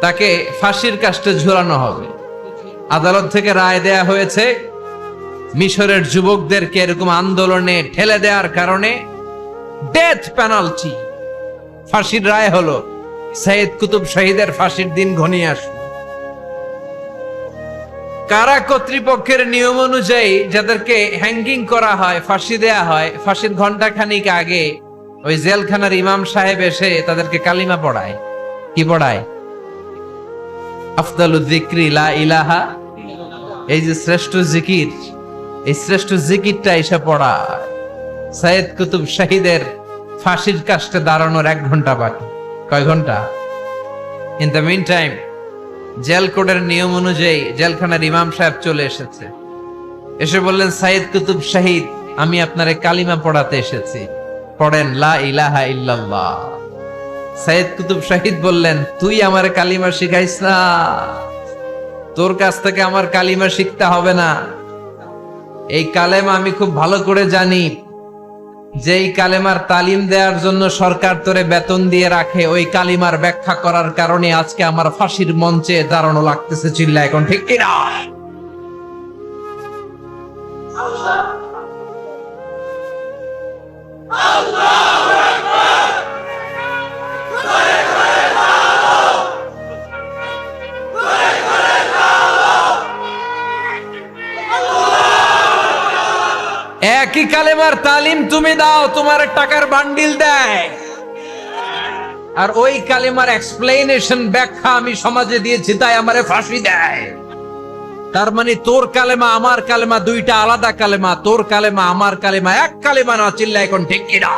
তাকে ফাঁসির কাস্টে ঝুলানো হবে। আদালত থেকে রায় দেয়া হয়েছে মিশরের যুবকদেরকে এরকম আন্দোলনে ঠেলে দেওয়ার কারণে ডেথ পেনাল্টি, ফাঁসির রায় হলো। সৈয়দ কুতুব শহীদের ফাঁসির দিন ঘনিয়ে আসলো। কারা কর্তৃপক্ষের নিয়ম অনুযায়ী যাদেরকে হ্যাঙ্গিং করা হয়, ফাঁসি দেয়া হয়, ফাঁসির ঘন্টা খানিক আগে ওই জেলখানার ইমাম সাহেব এসে তাদেরকে কালিমা পড়ায়। কি পড়ায়? আফদালু যিকরি লা ইলাহা, এই যে শ্রেষ্ঠ জিকির, এই শ্রেষ্ঠ জিকিরটা এসে পড়ায়। সৈয়দ কুতুব শহীদের ফাঁসির কাস্টে দাঁড়ানোর 1 ঘন্টা বাকি। কয় ঘন্টা? In the meantime jail কোডের নিয়ম অনুযায়ী জেলখানার ইমাম সাহেব চলে এসেছে। এসে বললেন, সৈয়দ কুতুব শহীদ, আমি আপনারে কালিমা পড়াতে এসেছি, পড়েন লা ইলাহা ইল্লাল্লাহ। সৈয়দ কুতুব শহীদ বললেন, তুই আমার কালিমা শিখাইস না, তোর কাছ থেকে আমার কালিমা শিখতে হবে না। এই কালেমা আমি খুব ভালো করে জানি, যেই কালেমার তালিম দেওয়ার জন্য সরকার তোরে বেতন দিয়ে রাখে, ওই কালিমার ব্যাখ্যা করার কারণে আজকে আমার ফাঁসির মঞ্চে দাঁড়ানো লাগতেছে। চিল্লা এখন ঠিক কিনা? একই কালেমার তালিম তুমি দাও, তোমার টাকার বান্ডিল দেয়, আর ওই কালেমার এক্সপ্লেনেশন ব্যাখ্যা আমি সমাজে দিয়েছি তাই আমারে ফাঁসি দেয়। তার মানে তোর কালেমা আমার কালেমা দুইটা আলাদা কালেমা, তোর কালেমা আমার কালেমা এক কালেমা না। চিল্লা এখন ঠিক কিনা?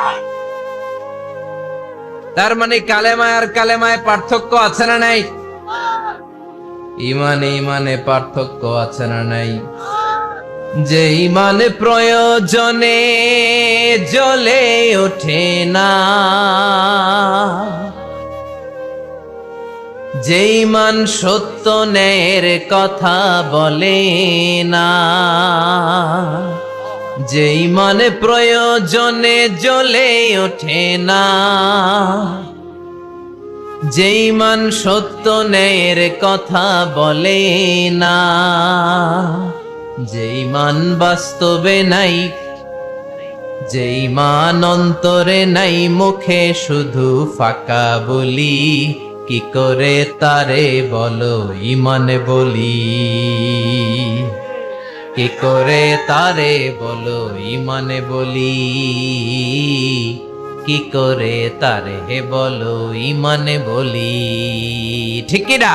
তার মানে কালেমায় আর কালেমায় পার্থক্য আছে না নাই? ইমানে ইমানে পার্থক্য আছে না নাই? যে ইমান প্রয়োজনে জ্বলে ওঠে না, যে ইমান সত্য ন্যায়ের কথা বলে না, যে ইমান প্রয়োজনে জ্বলে ওঠে না, যে ইমান সত্য ন্যায়ের কথা বলে না, যে ইমান বাস্তবে নাই, যে ইমান অন্তরে নাই, মুখে শুধু ফাঁকা বলি, কি করে তারে বলো ইমান বলি, কি করে তারে বলো ইমান বলি, কি করে তারে বলো ইমান বলি। ঠিক কিনা?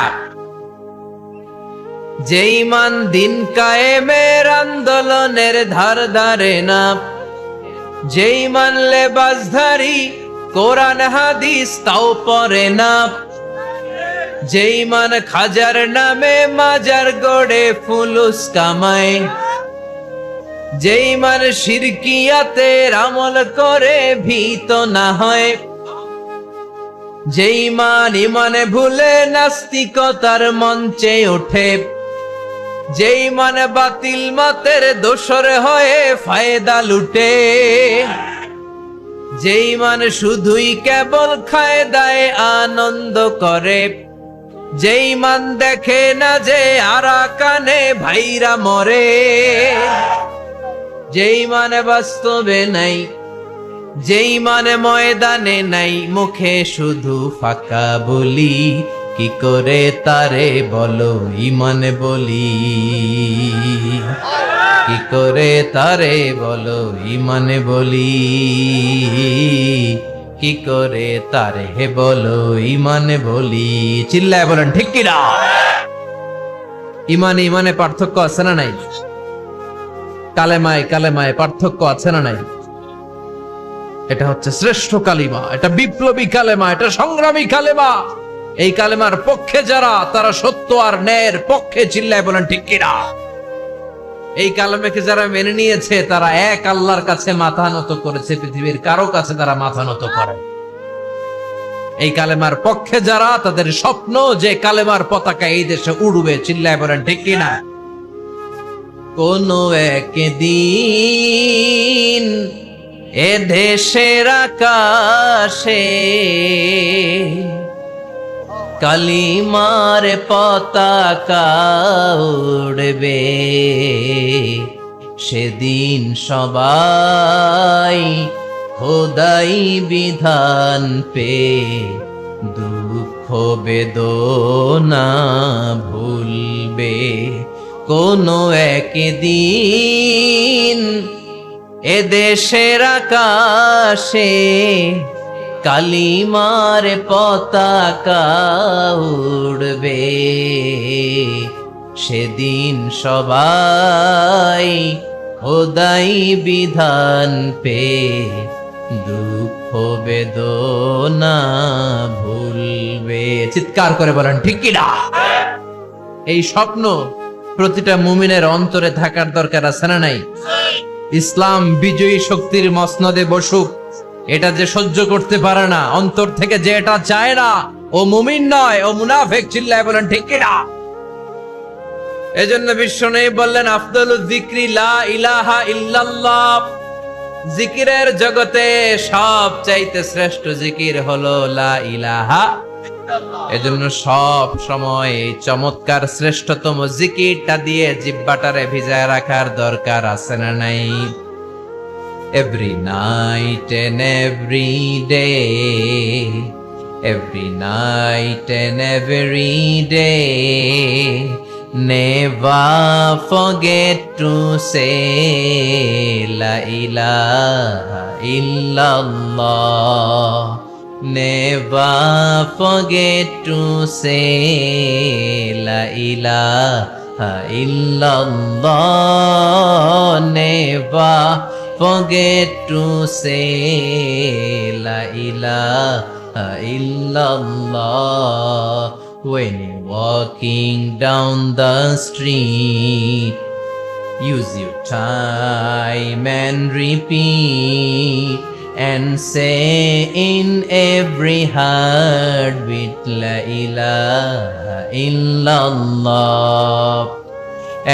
যে ইমান দিন কায়েমের আন্দোলনের ধার ধারে না, যে ইমান লেবাসধারী কোরআন হাদিস তাও পড়ে না, যে ইমান খাজার নামে মাজার গড়ে ফুলুস কামায়, যে ইমান শিরকিয়াতের আমল করে ভীত না হয়, যে ইমান ইমানে ভুলে নাস্তিকতার মঞ্চে ওঠে, যে ইমান বাতিল মতের দোসর হয়ে ফায়দা লুটে, যে ইমান শুধুই কেবল খায় দায় আনন্দ করে, যে ইমান দেখে না যে আরাকানে ভাইরা মরে, যে ইমান বাস্তবে নাই, যে ইমান ময়দানে নাই, মুখে শুধু ফাঁকা বলি, কি করে তারে বলো ইমান বলি, কি করে তারে বলো ইমান বলি, কি করে তারে বলো ইমান বলি। চিল্লায় বলেন ঠিক কিনা? ইমানে ইমানে পার্থক্য আছে না নাই? কালেমায় কালেমায় পার্থক্য আছে না নাই? এটা হচ্ছে শ্রেষ্ঠ কালিমা, এটা বিপ্লবী কালেমা, এটা সংগ্রামী কালেমা। এই কালেমার পক্ষে যারা, তারা সত্য আর ন্যায়ের পক্ষে। চিল্লায় বলেন ঠিক কিনা? এই কালেমাকে যারা মেনে নিয়েছে তারা এক আল্লাহর কাছে মাথা নত করেছে, পৃথিবীর কারো কাছে তারা মাথা নত করে। এই কালেমার পক্ষে যারা, তাদের স্বপ্ন যে কালেমার পতাকা এই দেশে উড়বে। চিল্লায় বলেন ঠিক কিনা? কোন একদিন এ দেশের আকাশে কালিমার পতাকা উড়বে, সেদিন সবাই খোদাই বিধান পে দুঃখ বেদনা ভুলবে। কোনো একদিন এদেশের আকাশে কালিমার পতাকা উড়বে, সেদিন সবাই খোদাই বিধান পে দুঃখ বেদনা ভুলবে। চিৎকার করে বলেন ঠিক কি না? এই স্বপ্ন প্রতিটা মুমিনের অন্তরে থাকার দরকার আছে না নাই? ইসলাম বিজয়ী শক্তির মসনদে বসুক, এটা যে সহ্য করতে পারে না, অন্তর থেকে যে এটা চায় না, ও মুমিন নয়, ও মুনাফিক। চিল্লায় বলেন ঠিক কি না? এজন্য বিশ্বনবী বললেন আফদালুয যিকরি লা ইলাহা ইল্লাল্লাহ। জিকিরের জগতে সবচাইতে শ্রেষ্ঠ জিকির হলো লা ইলাহা ইল্লাল্লাহ। এজন্য সব সময় এই চমৎকার শ্রেষ্ঠতম জিকিরটা দিয়ে জিহ্বাটারে ভিজায় রাখার দরকার আছে না নাই? Every night and every day, every night and every day, never forget to say La ilaha illallah. Never forget to say La ilaha illallah. Never forget to say La ilaha illallah. When you're walking down the street, use your time and repeat, and say in every heartbeat La ilaha illallah.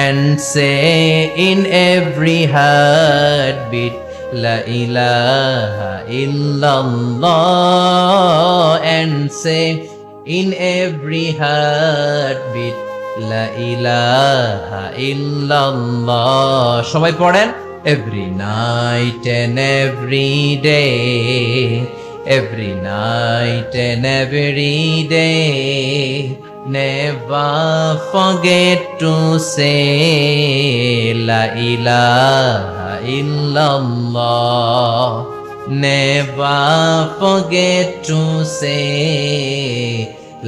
And say in every heartbeat La ilaha illallah. And say in every heartbeat La ilaha illallah. সবাই পড়েন every night and every day, every night and every day, never forget to say La ilaha illallah. Never forget to say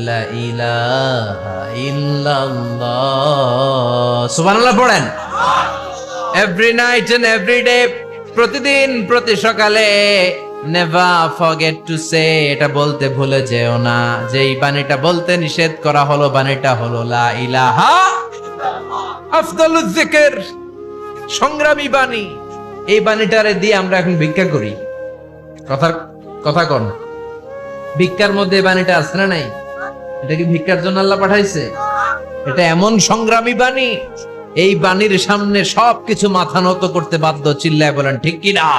La ilaha illallah. সুবহানাল্লাহ পড়েন। Every night and every day, প্রতিদিন প্রতি সকালে never forget to say, এটা বলতে ভুলে যেও না। যেই বাণীটা বলতে নিষেধ করা হলো, বাণীটা হলো লা ইলাহা আফদালুয যিকর, সংগ্রামী বাণী। এই বাণীটারে দিয়ে আমরা এখন ভিক্ষা করি। কথা কোন? ভিক্ষার মধ্যে এই বাণীটা আছে না নাই? এটা কি ভিক্ষার জন্য আল্লাহ পাঠাইছে? এটা এমন সংগ্রামী বাণী, এই বাণীর সামনে সবকিছু মাথা নত করতে বাধ্য। চিল্লায় বলেন ঠিক কি না?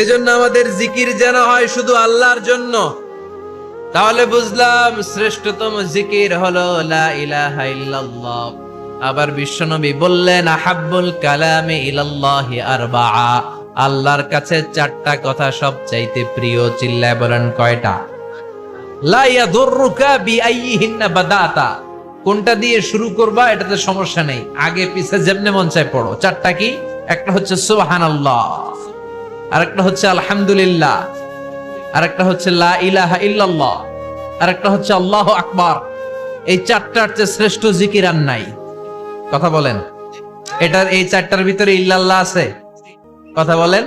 এজন্য আমাদের জিকির যেন হয় শুধু আল্লাহর জন্য। তাহলে বুঝলাম শ্রেষ্ঠতম জিকির হলো লা ইলাহা ইল্লাল্লাহ। আবার বিশ্বনবী বললেন আহাব্বুল কালামি ইলাল্লাহি আরবাআ, আল্লাহর কাছে চারটা কথা সবচাইতে প্রিয়। চিল্লায় বলেন কয়টা? লা ইয়াদুররুকা বিআইয়িহিন্না বাদাতা, কোনটা দিয়ে শুরু করবা এটাতে সমস্যা নেই, আগে পিছে যেমনে মন চায় পড়ো। চারটা কি? একটা হচ্ছে সুবহানাল্লাহ, আরেকটা হচ্ছে আলহামদুলিল্লাহ, আরেকটা হচ্ছে লা ইলাহা ইল্লাল্লাহ, আরেকটা হচ্ছে আল্লাহু আকবার। এই চারটার চেয়ে শ্রেষ্ঠ জিকির আর নাই। কথা বলেন, এটার এই চারটার ভিতরে ইল্লাল্লাহ আছে? কথা বলেন।